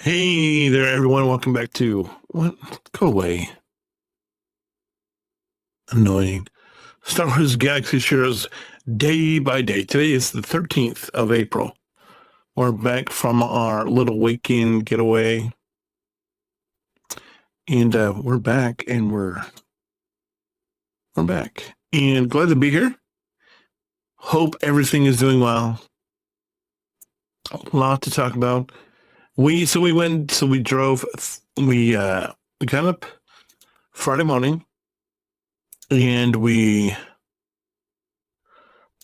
Hey there, everyone. Welcome back to what? Go away. Annoying. Star Wars Galaxy shares day by day. Today is the 13th of April. We're back from our little weekend getaway. And we're back and we're back. And glad to be here. Hope everything is doing well. A lot to talk about. We drove we got up Friday morning and my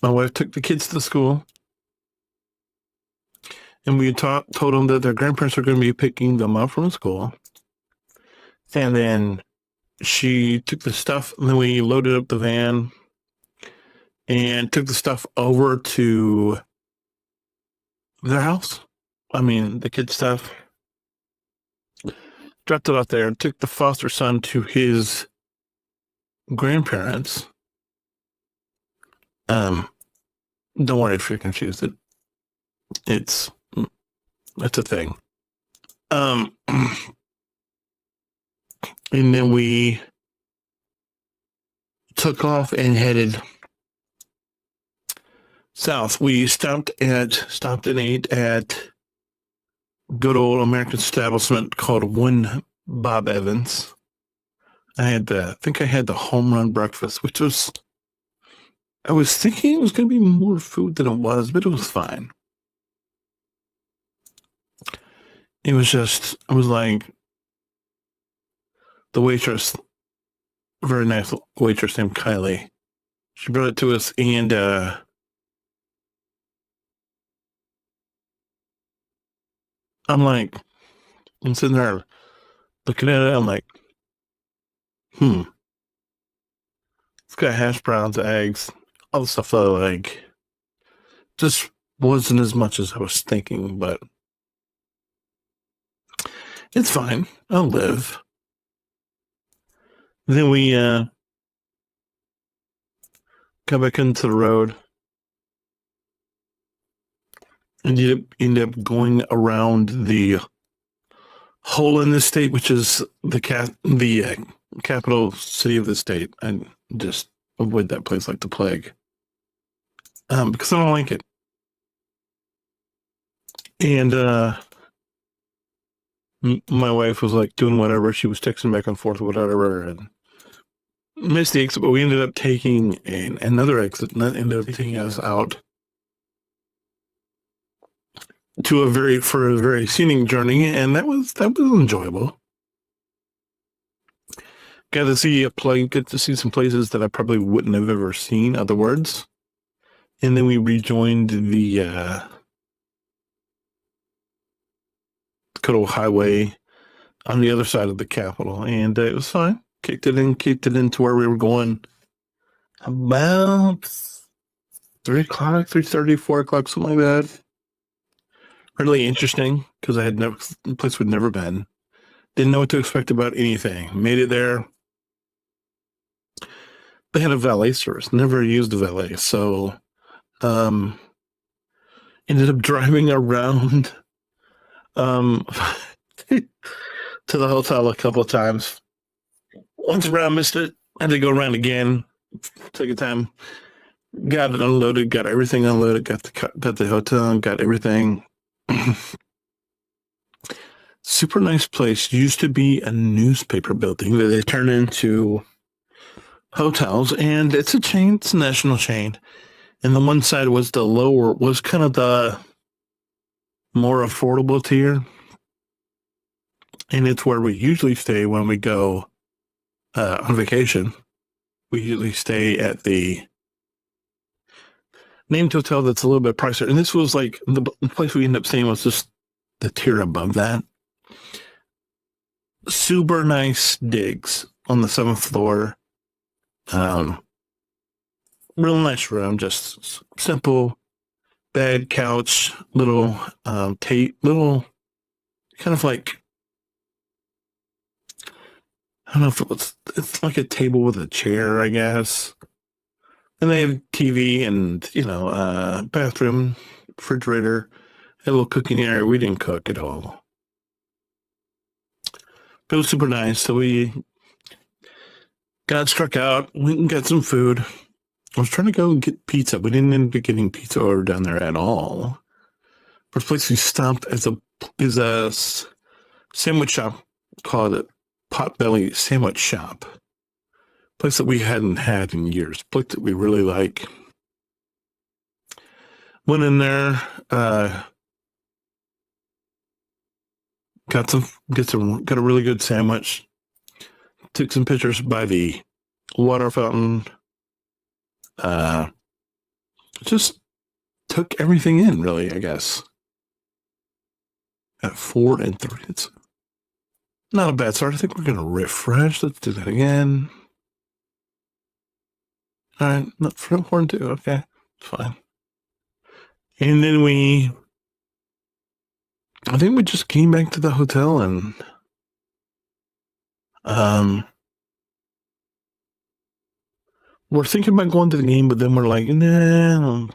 wife took the kids to school, and we told them that their grandparents are going to be picking them up from school. And then she took the stuff, and then we loaded up the van and took the stuff over to their house. I mean, the kids' stuff. Dropped it out there and took the foster son to his grandparents. Don't worry if you're confused. It's a thing. And then we took off and headed south. We stopped and ate at good old American establishment called One Bob Evans. I think I had the home run breakfast, which was, I was thinking it was going to be more food than it was, but it was fine. It was like the waitress, very nice waitress named Kylie. She brought it to us, and I'm sitting there looking at it. I'm like, it's got hash browns, eggs, all the stuff that I like. Just wasn't as much as I was thinking, but it's fine. I'll live. Then we got back into the road and ended up going around the hole in the state, which is the capital city of the state. I just avoid that place like the plague, because I don't like it. And my wife was like doing whatever. She was texting back and forth, whatever, and missed the exit. But we ended up taking another exit, and that ended up taking us out to a very scenic journey, and that was enjoyable. Got to see get to see some places that I probably wouldn't have ever seen otherwise. And then we rejoined the good old highway on the other side of the Capitol, and it was fine. Kicked it into where we were going about 3 o'clock, 3:30, 4 o'clock, something like that. Really interesting because I had never place we'd never been. Didn't know what to expect about anything. Made it there. They had a valet service. Never used a valet, so ended up driving around to the hotel a couple of times. Once around, missed it. Had to go around again. Took a time. Got it unloaded. Got everything unloaded. Got the hotel. Got everything. Super nice place. Used to be a newspaper building that they turned into hotels, and it's a chain. It's a national chain. And the one side was kind of the more affordable tier, and it's where we usually stay when we go on vacation. We usually stay at the named hotel that's a little bit pricier, and this was like the place we ended up staying was just the tier above that. Super nice digs on the 7th floor. Real nice room, just simple bed, couch, little little kind of like, I don't know if it's like a table with a chair, I guess. And they have TV and, bathroom, refrigerator, a little cooking area. We didn't cook at all. It was super nice. So we got struck out, went and got some food. I was trying to go and get pizza. We didn't end up getting pizza order down there at all. First place we stopped is a sandwich shop called it Potbelly Sandwich Shop. Place that we hadn't had in years. Place that we really like. Went in there, got a really good sandwich. Took some pictures by the water fountain. Just took everything in, really, I guess. At 4 and 3, it's not a bad start. I think we're gonna refresh. Let's do that again. All right, not 4 and 2. Okay, fine. And then I think we just came back to the hotel and we're thinking about going to the game, but then we're like, nah,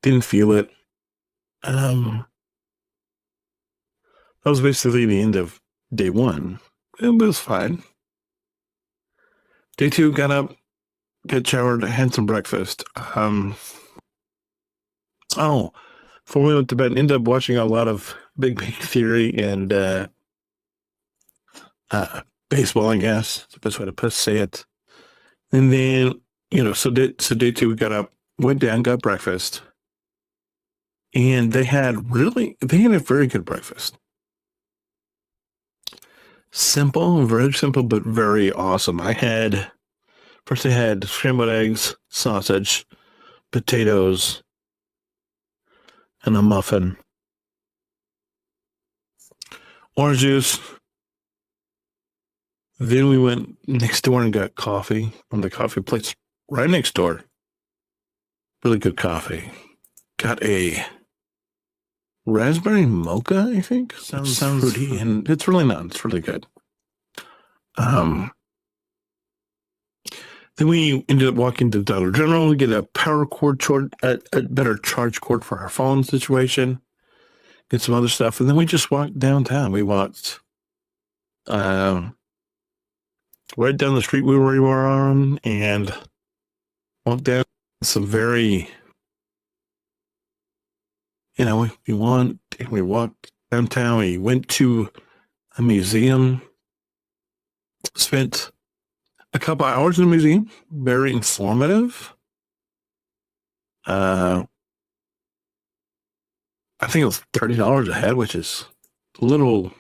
didn't feel it. That was basically the end of day 1. It was fine. Day 2, got up, got showered, had some breakfast. Before we went to bed, ended up watching a lot of Big Bang Theory and baseball, I guess. That's the best way to say it. And then, so day 2, we got up, went down, got breakfast. And they had a very good breakfast. Simple, very simple, but very awesome. First I had scrambled eggs, sausage, potatoes, and a muffin. Orange juice. Then we went next door and got coffee from the coffee place right next door. Really good coffee. Got a raspberry mocha, I think. Sounds fruity, and it's really not. It's really good. Then we ended up walking to Dollar General to get a power cord a better charge cord for our phone situation. Get some other stuff, and then we just walked downtown. We walked right down the street we were on, and walked down some very, we walked downtown. We went to a museum, spent a couple hours in the museum, very informative. I think it was $30 a head, which is a little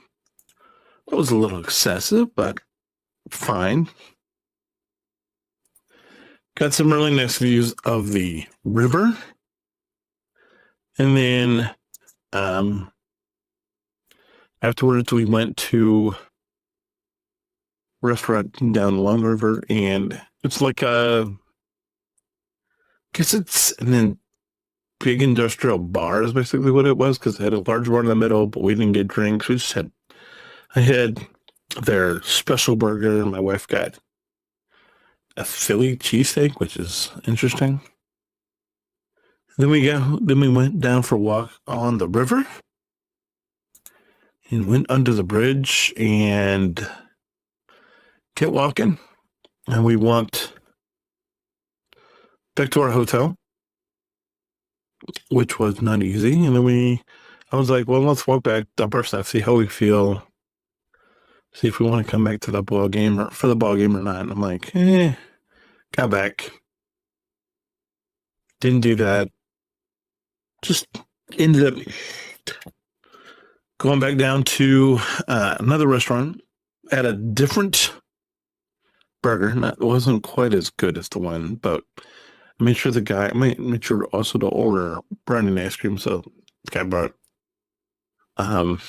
excessive, but fine. Got some really nice views of the river. And then afterwards we went to a restaurant down along the river, and it's like it's an big industrial bar is basically what it was, because it had a large bar in the middle, but we didn't get drinks. I had their special burger. My wife got a Philly cheesesteak, which is interesting. Then we went down for a walk on the river and went under the bridge and kept walking. And we walked back to our hotel, which was not easy. And then I was like, well, let's walk back, dump our stuff, see how we feel, see if we want to come back to the ball game or not. And I'm like, got back. Didn't do that. Just ended up going back down to another restaurant at a different burger. It wasn't quite as good as the one, but I made sure also to order brownie and ice cream. So the guy brought my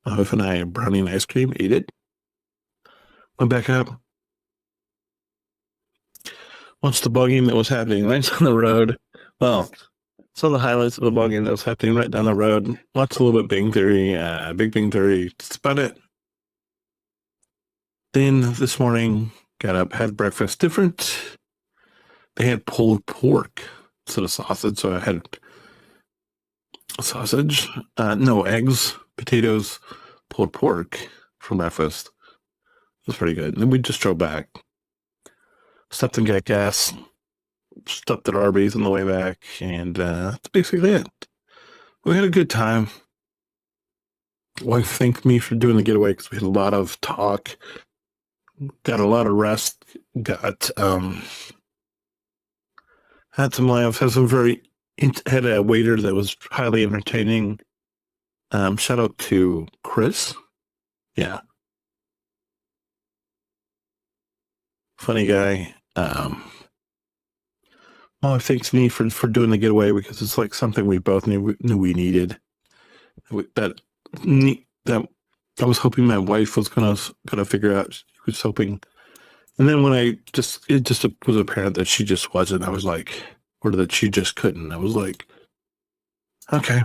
wife and I brownie and ice cream, ate it, went back up, watched the ball game that was happening right down the road. Well, saw the highlights of the ball game that was happening right down the road. Watched a little bit Big Bang Theory. That's about it. Then this morning, got up, had breakfast. Different. They had pulled pork instead of sausage, so I had sausage, no eggs, potatoes, pulled pork for breakfast. It was pretty good. And then we just drove back. Stopped and got gas. Stopped at Arby's on the way back. And that's basically it. We had a good time. Wife thanked me for doing the getaway because we had a lot of talk. Got a lot of rest. Got had some laughs. Had a waiter that was highly entertaining. Shout out to Chris. Yeah. Funny guy. My wife thanks me for doing the getaway because it's like something we both knew we needed. That I was hoping my wife was gonna figure out. She was hoping, and then when it just was apparent that she just wasn't. I was like, or that she just couldn't. I was like, okay,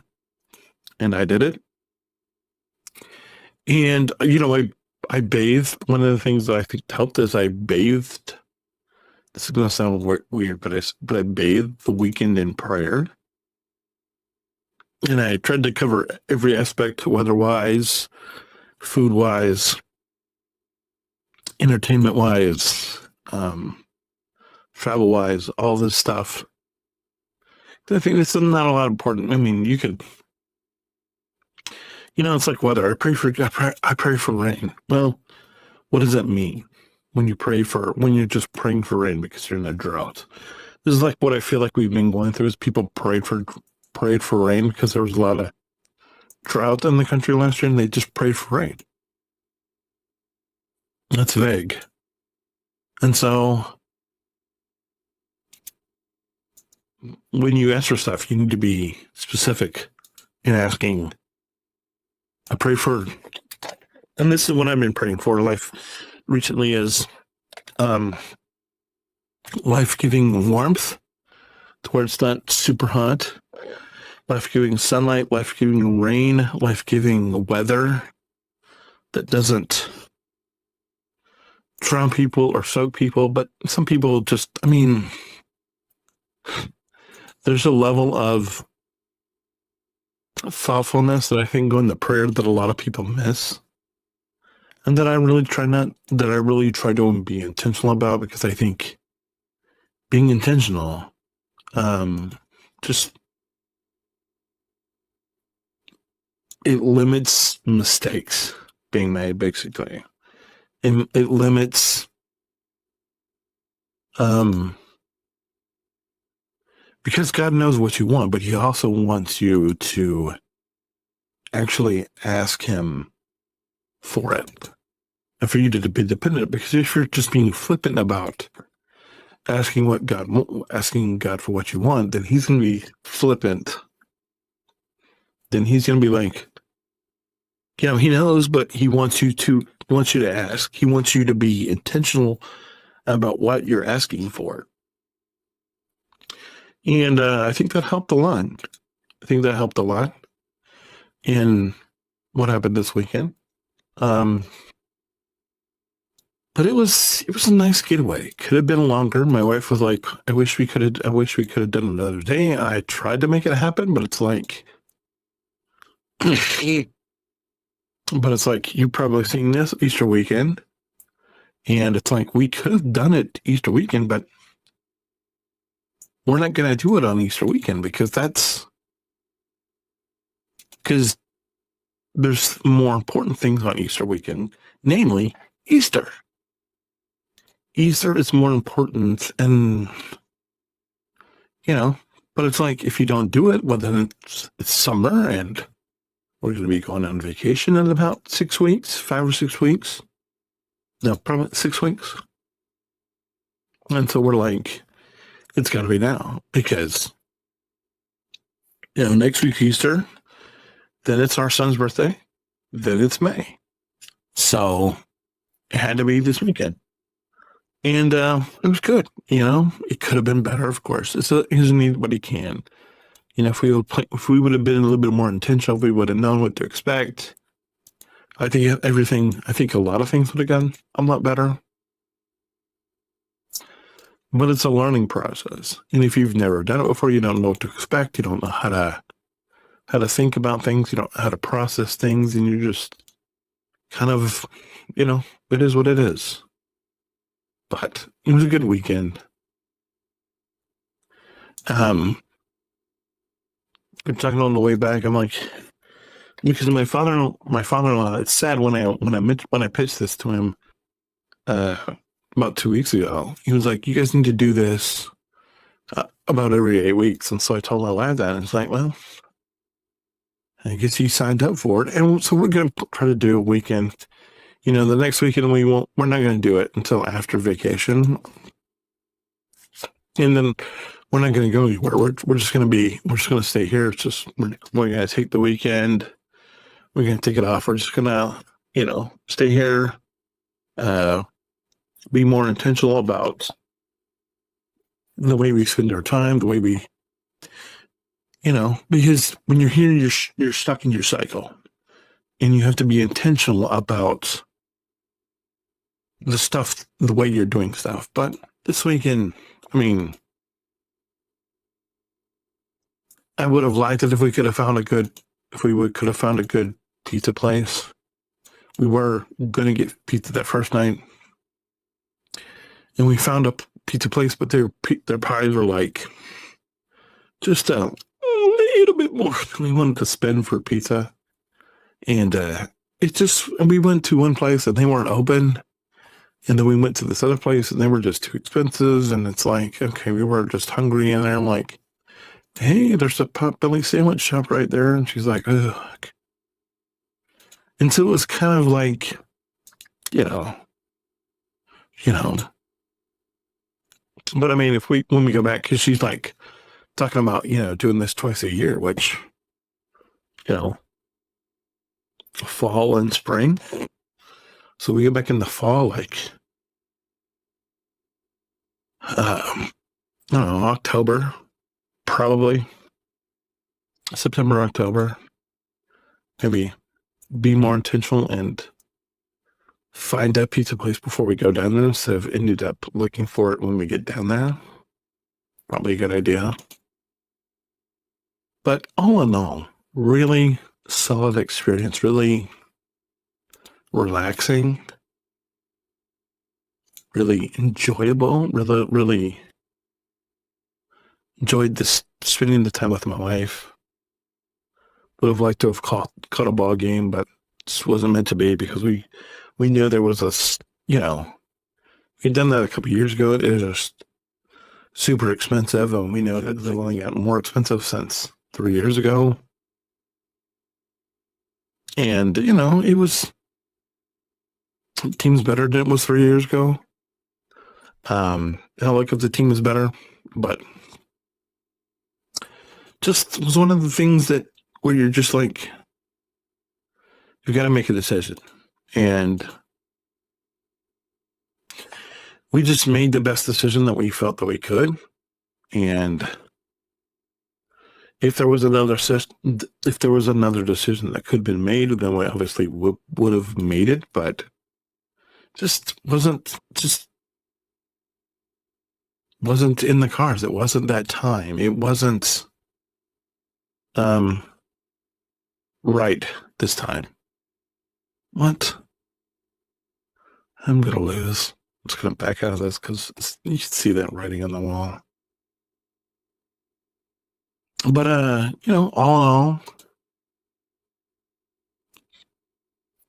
and I did it. And I bathed. One of the things that I think helped is I bathed. This is gonna sound weird, but I bathed the weekend in prayer. And I tried to cover every aspect, weather-wise, food-wise, entertainment-wise, travel-wise, all this stuff. I think it's not a lot important. I mean, you could, it's like weather. I pray for rain. Well, what does that mean when you're just praying for rain because you're in a drought? This is like what I feel like we've been going through is people prayed for rain because there was a lot of drought in the country last year and they just prayed for rain. That's vague. And so when you ask for stuff, you need to be specific in asking. I pray for, and this is what I've been praying for life recently is life-giving warmth to where it's not super hot. Life-giving sunlight, life-giving rain, life-giving weather that doesn't drown people or soak people, but some people just, there's a level of thoughtfulness that I think go into prayer that a lot of people miss. And that I really try to be intentional about because I think being intentional, it limits mistakes being made, basically. It limits, because God knows what you want, but He also wants you to actually ask Him for it. And for you to be dependent, because if you're just being flippant about asking God for what you want, then He's going to be flippant. Then He's going to be like, He knows, but He wants you to ask. He wants you to be intentional about what you're asking for. And I think that helped a lot. In what happened this weekend. But it was a nice getaway. Could have been longer. My wife was like, I wish we could have done another day. I tried to make it happen, but it's like you've probably seen this Easter weekend. And it's like we could have done it Easter weekend, but we're not gonna do it on Easter weekend because there's more important things on Easter weekend, namely Easter. Easter is more important, and but it's like if you don't do it, well, then it's summer, and we're going to be going on vacation in about 6 weeks, 5 or 6 weeks. No, probably 6 weeks. And so we're like, it's got to be now because next week's Easter, then it's our son's birthday, then it's May, so it had to be this weekend. And it was good, It could have been better, of course. Isn't anybody can. If we would have been a little bit more intentional, we would have known what to expect. I think a lot of things would have gone a lot better. But it's a learning process. And if you've never done it before, you don't know what to expect. You don't know how to think about things. You don't know how to process things. And you're just kind of, it is what it is. But it was a good weekend. I'm talking on the way back. I'm like, because my father-in-law. It's sad when I pitched this to him uh, about 2 weeks ago. He was like, "You guys need to do this about every 8 weeks." And so I told my lad that, and it's like, well, I guess he signed up for it, and so we're gonna try to do a weekend. The next weekend we're not gonna do it until after vacation, and then we're not gonna go anywhere. We're just gonna stay here. It's just we're gonna take the weekend. We're gonna take it off. We're just gonna stay here. Uh, be more intentional about the way we spend our time, the way we, because when you're here, you're stuck in your cycle, and you have to be intentional about the way you're doing stuff. But this weekend, I mean, I would have liked it if we could have found could have found a good pizza place. We were going to get pizza that first night, and we found a pizza place, but their pies were like just a little bit more than we wanted to spend for pizza. And we went to one place and they weren't open. And then we went to this other place and they were just too expensive. And it's like, okay, we were just hungry in there. I'm like, hey, there's a Potbelly sandwich shop right there. And she's like, ugh. And so it was kind of like, you know, but I mean, when we go back, because she's like talking about, doing this twice a year, which, you know, fall and spring. So we go back in the fall, like, I don't know, October, probably September, October. Maybe be more intentional and find that pizza place before we go down there instead of ended up looking for it when we get down there. Probably a good idea. But all in all, really solid experience, really relaxing, really enjoyable, really enjoyed this spending the time with my wife. Would have liked to have caught a ball game, but this wasn't meant to be because we knew there was we'd done that a couple of years ago. It was just super expensive, and we know that they've only gotten more expensive since 3 years ago. And it was team's better than it was 3 years ago. I like if the team is better, but just was one of the things that where you're just like, you've got to make a decision. And we just made the best decision that we felt that we could. And if there was another decision that could have been made, then we obviously would have made it, but just wasn't in the cards. It wasn't that time. It wasn't right this time. What? I'm gonna lose. I'm just gonna back out of this because you can see that writing on the wall. But all in all,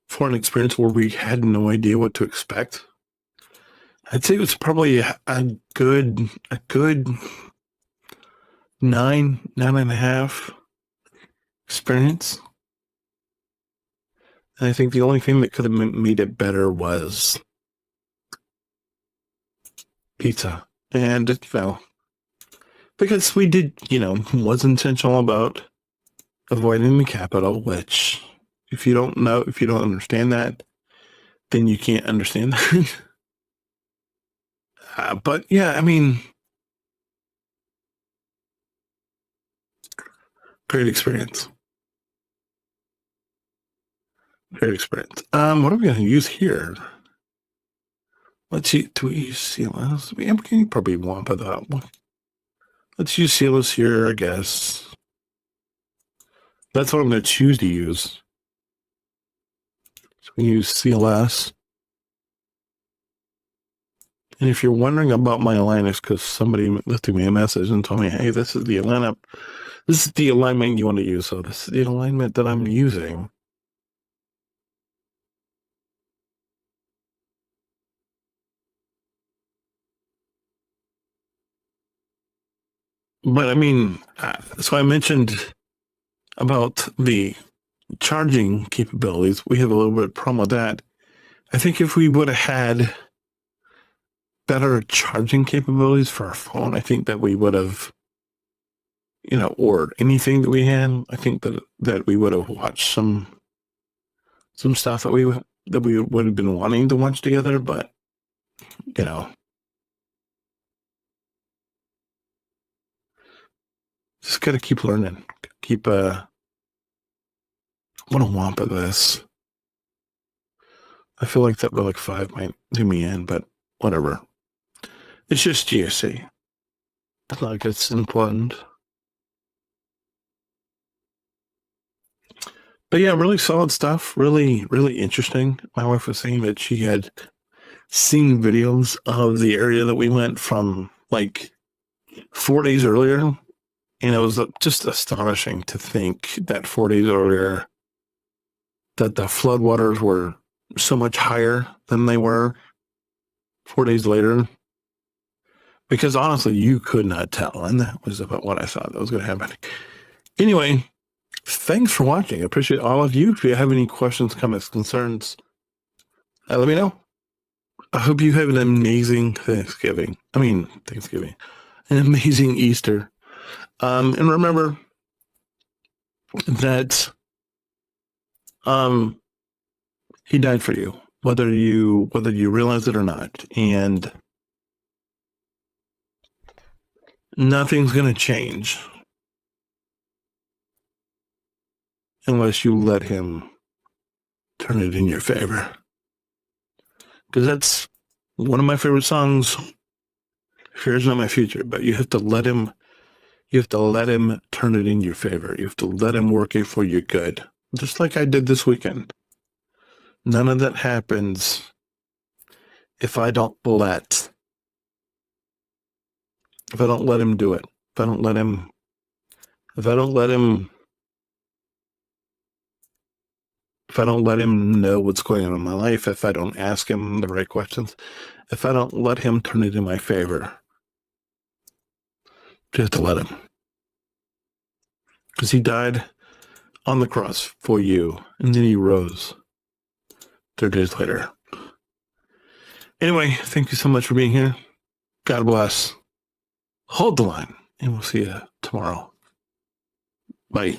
for an experience where we had no idea what to expect, I'd say it was probably a good 9.5 experience. And I think the only thing that could have made it better was pizza. And, because we did, was intentional about avoiding the capital, which if you don't understand that, then you can't understand that. But yeah, I mean, great experience. Great experience. What are we going to use here? Let's see. Do we use CLS? We can probably want that one. Let's use CLS here, I guess. That's what I'm going to choose to use. So we use CLS. And if you're wondering about my aligners, because somebody left me a message and told me, hey, this is the alignment you want to use. So this is the alignment that I'm using. But I mean, so I mentioned about the charging capabilities. We have a little bit of problem with that. I think if we would have had better charging capabilities for our phone, I think that we would have, or anything that we had, I think that we would have watched some stuff that we would have been wanting to watch together, but just gotta keep learning. Keep what a womp of this. I feel like that relic 5 might do me in, but whatever. It's just GSC. It's not like it's important. But yeah, really solid stuff. Really, really interesting. My wife was saying that she had seen videos of the area that we went from like 4 days earlier. And it was just astonishing to think that 4 days earlier that the floodwaters were so much higher than they were 4 days later. Because honestly, you could not tell. And that was about what I thought that was going to happen. Anyway, thanks for watching. I appreciate all of you. If you have any questions, comments, concerns, let me know. I hope you have an amazing Thanksgiving. An amazing Easter. And remember that he died for you, whether you realize it or not. And nothing's going to change unless you let him turn it in your favor. Because that's one of my favorite songs. Fear's Not My Future, but you have to let him turn it in your favor. You have to let him work it for your good. Just like I did this weekend. None of that happens if I don't let him do it. If I don't let him know what's going on in my life, if I don't ask him the right questions, if I don't let him turn it in my favor, just to let him. Because he died on the cross for you, and then he rose 3 days later. Anyway, thank you so much for being here. God bless. Hold the line, and we'll see you tomorrow. Bye.